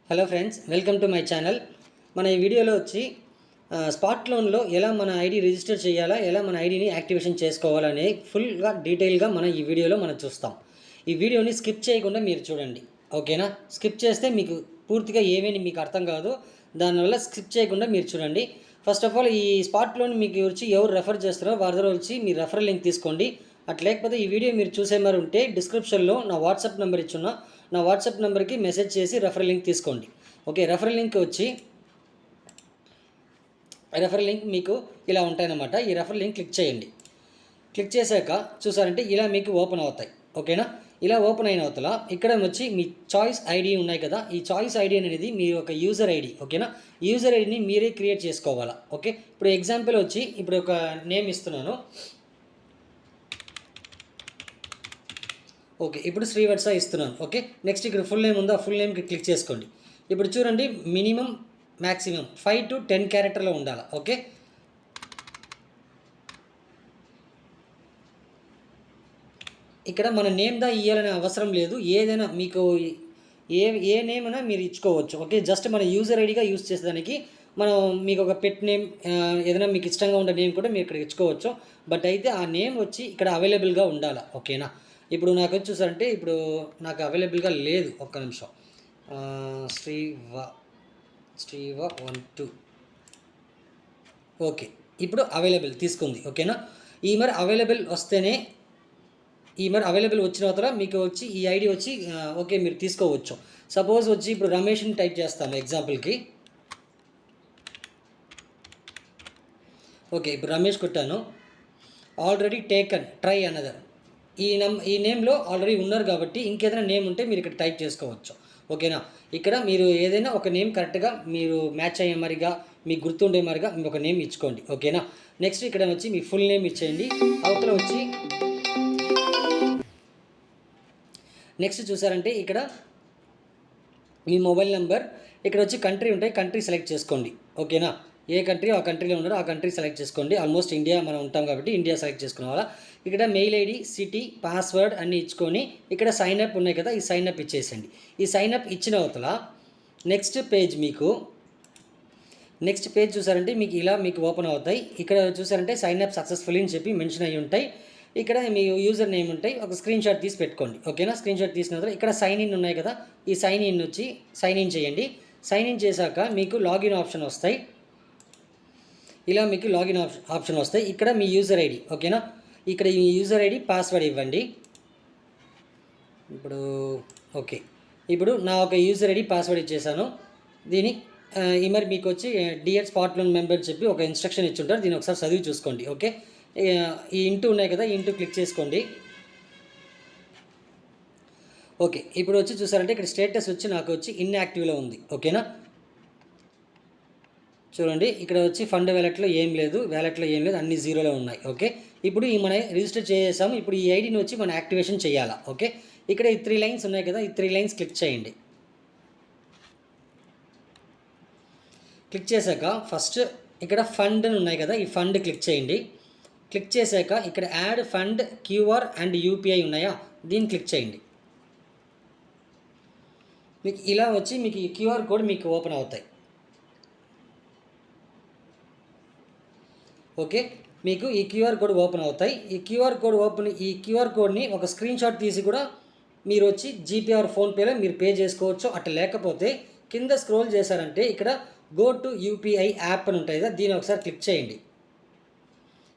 Hello friends, welcome to my channel. మన ఈ వీడియోలో వచ్చి స్పాట్ లోన్లో ఎలా మన ఐడి రిజిస్టర్ చేయాలా, ఎలా మన ఐడిని యాక్టివేషన్ చేసుకోవాలనే ఫుల్గా డీటెయిల్గా మనం ఈ వీడియోలో చూస్తాం. ఈ వీడియోని స్కిప్ చేయకుండా మీరు చూడండి, ఓకేనా? స్కిప్ చేస్తే మీకు పూర్తిగా ఏమేమి మీకు అర్థం కాదు. దానివల్ల స్కిప్ చేయకుండా మీరు చూడండి. ఫస్ట్ ఆఫ్ ఆల్, ఈ స్పాట్ లోన్ మీకు వచ్చి ఎవరు రెఫర్ చేస్తారో వారి దగ్గర వచ్చి మీ రెఫరల్ లింక్ తీసుకోండి. అట్లా లేకపోతే ఈ వీడియో మీరు చూసే మరి ఉంటే డిస్క్రిప్షన్లో నా వాట్సాప్ నెంబర్ ఇచ్చున్నా, నా వాట్సాప్ నెంబర్కి మెసేజ్ చేసి రెఫరల్ లింక్ తీసుకోండి. ఓకే, రెఫరల్ లింక్ వచ్చి రెఫరల్ లింక్ మీకు ఇలా ఉంటాయన్నమాట. ఈ రెఫరల్ లింక్ క్లిక్ చేయండి. క్లిక్ చేశాక చూసారంటే ఇలా మీకు ఓపెన్ అవుతాయి, ఓకేనా? ఇలా ఓపెన్ అయిన అవతల ఇక్కడ వచ్చి మీ చాయిస్ ఐడి ఉన్నాయి కదా, ఈ చాయిస్ ఐడి అనేది మీ ఒక యూజర్ ఐడి, ఓకేనా? యూజర్ ఐడిని మీరే క్రియేట్ చేసుకోవాలా. ఓకే, ఇప్పుడు ఎగ్జాంపుల్ వచ్చి ఇప్పుడు ఒక నేమ్ ఇస్తున్నాను. ఓకే, ఇప్పుడు శ్రీవత్స ఇస్తున్నాను. ఓకే, నెక్స్ట్ ఇక్కడ ఫుల్ నేమ్ ఉందో ఆ ఫుల్ నేమ్కి క్లిక్ చేసుకోండి. ఇప్పుడు చూడండి, మినిమం మ్యాక్సిమం 5 to 10 క్యారెక్టర్లో ఉండాలి. ఓకే, ఇక్కడ మన నేమ్ దా ఇవ్వాలనే అవసరం లేదు. ఏదైనా మీకు ఏ నేమ్ అయినా మీరు ఇచ్చుకోవచ్చు. ఓకే, జస్ట్ మన యూజర్ ఐడిగా యూజ్ చేసేదానికి మనం మీకు ఒక పెట్ నేమ్ ఏదైనా మీకు ఇష్టంగా ఉండే నేమ్ కూడా మీరు ఇక్కడ ఇచ్చుకోవచ్చు. బట్ అయితే ఆ నేమ్ వచ్చి ఇక్కడ అవైలబుల్గా ఉండాలి, ఓకేనా? ఇప్పుడు నాకు వచ్చి చూసారంటే ఇప్పుడు నాకు అవైలబుల్గా లేదు. ఒక్క నిమిషం. శ్రీవ 12. ఓకే, ఇప్పుడు అవైలబుల్ తీసుకుంది, ఓకేనా? ఈ మరి అవైలబుల్ వస్తేనే, ఈ మరి అవైలబుల్ వచ్చిన తర్వాత మీకు వచ్చి ఈ ఐడి వచ్చి ఓకే మీరు తీసుకోవచ్చు. సపోజ్ వచ్చి ఇప్పుడు రమేష్ని టైప్ చేస్తాను ఎగ్జాంపుల్కి. ఓకే, ఇప్పుడు రమేష్ కొట్టాను. Already taken try another. ఈ నేమ్లో ఆల్రెడీ ఉన్నారు కాబట్టి ఇంకేదైనా నేమ్ ఉంటే మీరు ఇక్కడ టైప్ చేసుకోవచ్చు, ఓకేనా? ఇక్కడ మీరు ఏదైనా ఒక నేమ్ కరెక్ట్గా మీరు మ్యాచ్ అయ్యే మరిగా మీకు గుర్తుండే మరిగా మీరు ఒక నేమ్ ఇచ్చుకోండి, ఓకేనా? నెక్స్ట్ ఇక్కడ వచ్చి మీ ఫుల్ నేమ్ ఇచ్చేయండి. అవతల వచ్చి నెక్స్ట్ చూసారంటే ఇక్కడ మీ మొబైల్ నెంబర్, ఇక్కడ వచ్చి కంట్రీ ఉంటాయి, కంట్రీ సెలెక్ట్ చేసుకోండి, ఓకేనా? ఏ కంట్రీ ఆ కంట్రీలో ఉన్నారో ఆ కంట్రీ సెలెక్ట్ చేసుకోండి. ఆల్మోస్ట్ ఇండియా మనం ఉంటాం కాబట్టి ఇండియా సెలెక్ట్ చేసుకోవాలా. ఇక్కడ మెయిల్ ఐడి, సిటీ, పాస్వర్డ్ అన్నీ ఇచ్చుకొని ఇక్కడ సైన్అప్ ఉన్నాయి కదా, ఈ సైన్అప్ ఇచ్చేసండి. ఈ సైన్అప్ ఇచ్చిన అవతల నెక్స్ట్ పేజ్ చూసారంటే మీకు ఇలా మీకు ఓపెన్ అవుతాయి. ఇక్కడ చూసారంటే సైన్అప్ సక్సెస్ఫుల్ అని చెప్పి మెన్షన్ అయ్యి ఉంటాయి. ఇక్కడ మీ యూజర్ నేమ్ ఉంటాయి, ఒక స్క్రీన్ షాట్ తీసి పెట్టుకోండి, ఓకేనా? స్క్రీన్ షాట్ తీసిన తర్వాత ఇక్కడ సైన్ ఇన్ ఉన్నాయి కదా, ఈ సైన్ ఇన్ వచ్చి సైన్ ఇన్ చేయండి. సైన్ ఇన్ చేశాక మీకు లాగిన్ ఆప్షన్ వస్తాయి. ఇలా మీకు లాగిన్ ఆప్షన్ వస్తాయి. ఇక్కడ మీ యూజర్ ఐడి, ఓకేనా? ఇక్కడ ఈ యూజర్ ఐడి పాస్వర్డ్ ఇవ్వండి. ఇప్పుడు ఓకే, ఇప్పుడు నా ఒక యూజర్ ఐడి పాస్వర్డ్ ఇచ్చేసాను. దీని ఈ మరి మీకు వచ్చి డియర్ స్పాట్ లోన్ మెంబర్ చెప్పి ఒక ఇన్స్ట్రక్షన్ ఇచ్చుంటారు, దీన్ని ఒకసారి చదివి చూసుకోండి. ఓకే, ఈ ఇంటూ ఉన్నాయి కదా, ఈ ఇంటూ క్లిక్ చేసుకోండి. ఓకే, ఇప్పుడు వచ్చి చూసారంటే ఇక్కడ స్టేటస్ వచ్చి నాకు వచ్చి ఇన్యాక్టివ్లో ఉంది, ఓకేనా? చూడండి, ఇక్కడ వచ్చి ఫండ్ వ్యాలెట్లో ఏం లేదు, అన్ని జీరోలో ఉన్నాయి. ఓకే, ఇప్పుడు ఈ మనం రిజిస్టర్ చేసాము. ఇప్పుడు ఈ ఐడిని వచ్చి మనం యాక్టివేషన్ చేయాలా. ఓకే, ఇక్కడ ఈ 3 లైన్స్ ఉన్నాయి కదా, ఈ 3 లైన్స్ క్లిక్ చేయండి. క్లిక్ చేశాక ఫస్ట్ ఇక్కడ ఫండ్ ఉన్నాయి కదా, ఈ ఫండ్ క్లిక్ చేయండి. క్లిక్ చేశాక ఇక్కడ add fund QR and UPI ఉన్నాయా, దీన్ని క్లిక్ చేయండి. మీకు ఇలా వచ్చి మీకు ఈ క్యూఆర్ కోడ్ మీకు ఓపెన్ అవుతాయి. ఓకే, మీకు ఈ క్యూఆర్ కోడ్ ఓపెన్ అవుతాయి. ఈ క్యూఆర్ కోడ్ని ఒక స్క్రీన్ షాట్ తీసి కూడా మీరు వచ్చి జీపే ఆర్ ఫోన్పేలో మీరు పే చేసుకోవచ్చు. అట్లా లేకపోతే కింద స్క్రోల్ చేశారంటే ఇక్కడ గో టు యూపీఐ యాప్ అని ఉంటుంది కదా, దీన్ని ఒకసారి క్లిక్ చేయండి.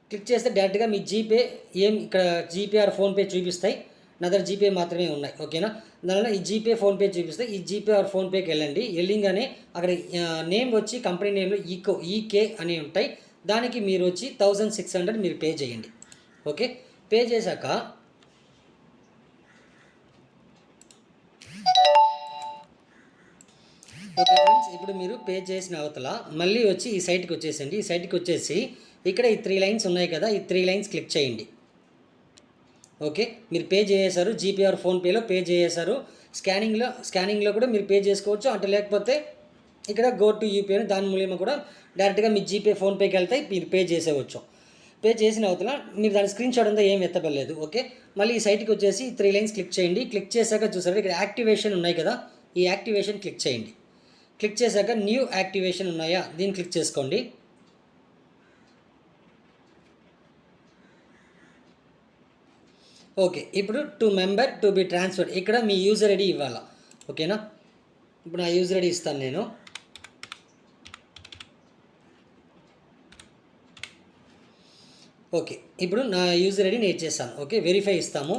క్లిక్ చేస్తే డైరెక్ట్గా మీ జీపే ఇక్కడ జీపే ఆర్ ఫోన్పే చూపిస్తాయి. నా దగ్గర జీపే మాత్రమే ఉన్నాయి, ఓకేనా? దానివల్ల ఈ జీపే ఫోన్పే చూపిస్తాయి. ఈ జీపే ఆర్ ఫోన్పేకి వెళ్ళంగానే అక్కడ నేమ్ వచ్చి కంపెనీ నేమ్లో ఈకే అని ఉంటాయి. దానికి మీరు వచ్చి 1600 మీరు పే చేయండి. ఓకే, పే చేశాక ఓకే ఫ్రెండ్స్, ఇప్పుడు మీరు పే చేసిన అవతల మళ్ళీ వచ్చి ఈ సైట్కి వచ్చేసండి. ఈ సైట్కి వచ్చేసి ఇక్కడ ఈ 3 లైన్స్ ఉన్నాయి కదా, ఈ 3 లైన్స్ క్లిక్ చేయండి. ఓకే, మీరు పే చేసేసారు, జీపే ఆర్ ఫోన్పేలో పే చేసేసారు. స్కానింగ్లో కూడా మీరు పే చేసుకోవచ్చు. అంటే లేకపోతే ఇక్కడ గో టు యూపీఐ అని దాని మూల్యంగా కూడా డైరెక్ట్గా మీ జీపే ఫోన్పేకి వెళ్తాయి, మీరు పే చేసేవచ్చు. పే చేసిన అవతల మీరు దాని స్క్రీన్ షాట్ అంతా ఏం ఎత్తబడలేదు. ఓకే, మళ్ళీ ఈ సైట్కి వచ్చేసి 3 లైన్స్ క్లిక్ చేయండి. క్లిక్ చేశాక చూసారు ఇక్కడ యాక్టివేషన్ ఉన్నాయి కదా, ఈ యాక్టివేషన్ క్లిక్ చేయండి. క్లిక్ చేశాక న్యూ యాక్టివేషన్ ఉన్నాయా, దీన్ని క్లిక్ చేసుకోండి. ఓకే, ఇప్పుడు to member to be transferred, ఇక్కడ మీ యూజర్ ఐడి ఇవ్వాలా. ఓకేనా, ఇప్పుడు నా యూజర్ ఐడి ఇస్తాను నేను. ఓకే, ఇప్పుడు నా యూజర్ ఐడి నేను ఇచ్చేసాను. ఓకే, వెరిఫై ఇస్తాము.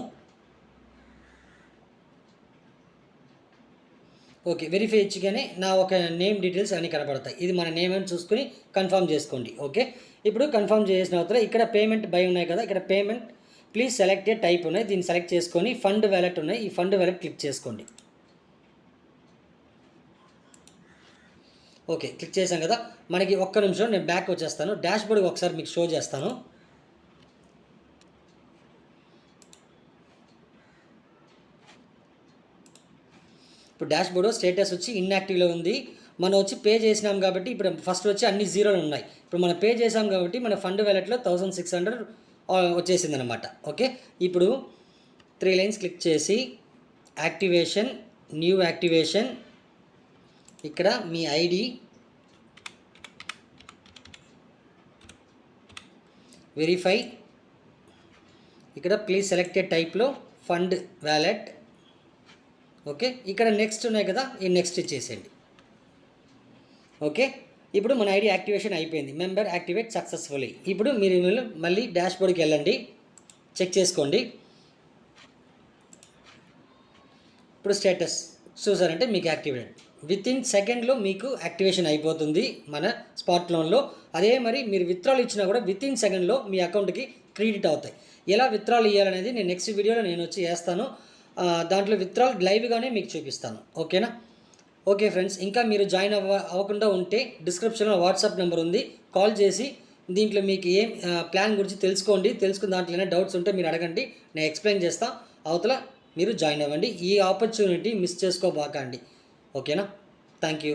ఓకే, వెరిఫై ఇచ్చగానే నా ఒక నేమ్ డీటెయిల్స్ అన్నీ కనపడతాయి. ఇది మన నేమ్ అని చూసుకుని కన్ఫర్మ్ చేసుకోండి. ఓకే, ఇప్పుడు కన్ఫర్మ్ చేసిన తర్వాత ఇక్కడ పేమెంట్ బై ఉన్నాయి కదా, ఇక్కడ payment please select A type ఉన్నాయి, దీన్ని సెలెక్ట్ చేసుకొని ఫండ్ వ్యాలెట్ ఉన్నాయి, ఈ ఫండ్ వ్యాలెట్ క్లిక్ చేసుకోండి. ఓకే, క్లిక్ చేశాం కదా, మనకి ఒక్క నిమిషం నేను బ్యాక్ వచ్చేస్తాను. డాష్ బోర్డ్ ఒకసారి మీకు షో చేస్తాను. ఇప్పుడు డాష్ బోర్డు స్టేటస్ వచ్చి ఇన్యాక్టివ్లో ఉంది. మనం వచ్చి పే చేసినాం కాబట్టి ఇప్పుడు ఫస్ట్ వచ్చి అన్ని జీరోలు ఉన్నాయి. ఇప్పుడు మనం పే చేసాం కాబట్టి మన ఫండ్ వ్యాలెట్లో 1600 వచ్చేసింది అనమాట. ఓకే, ఇప్పుడు 3 లైన్స్ క్లిక్ చేసి యాక్టివేషన్, న్యూ యాక్టివేషన్, ఇక్కడ మీ ఐడి, వెరిఫై, ఇక్కడ ప్లీజ్ సెలెక్టెడ్ టైప్లో ఫండ్ వ్యాలెట్. ఓకే, ఇక్కడ నెక్స్ట్ ఉన్నాయి కదా, ఈ నెక్స్ట్ ఇచ్చేసేయండి. ఓకే, ఇప్పుడు మన ఐడి యాక్టివేషన్ అయిపోయింది. Member activate successfully. ఇప్పుడు మీరు మళ్ళీ డాష్ బోర్డ్కి వెళ్ళండి, చెక్ చేసుకోండి. ఇప్పుడు స్టేటస్ చూసారంటే మీకు యాక్టివేట్, వితిన్ సెకండ్లో మీకు యాక్టివేషన్ అయిపోతుంది మన స్పాట్ లోన్లో. అదే మరి మీరు విత్డ్రాల్ ఇచ్చినా కూడా వితిన్ సెకండ్లో మీ అకౌంట్కి క్రెడిట్ అవుతాయి. ఎలా విత్డ్రాల్ ఇవ్వాలనేది నేను నెక్స్ట్ వీడియోలో నేను వచ్చి వేస్తాను. దాంట్లో విత్డ్రాల్ లైవ్గానే మీకు చూపిస్తాను. ఓకేనా. ఓకే ఫ్రెండ్స్, ఇంకా మీరు జాయిన్ అవ్వకుండా ఉంటే డిస్క్రిప్షన్లో వాట్సాప్ నెంబర్ ఉంది, కాల్ చేసి దీంట్లో మీకు ఏం ప్లాన్ గురించి తెలుసుకుని దాంట్లో ఏమైనా డౌట్స్ ఉంటే మీరు అడగండి, నేను ఎక్స్ప్లెయిన్ చేస్తాను. అవతల మీరు జాయిన్ అవ్వండి. ఈ ఆపర్చునిటీ మిస్ చేసుకోబాకండి. ఓకేనా. Thank you.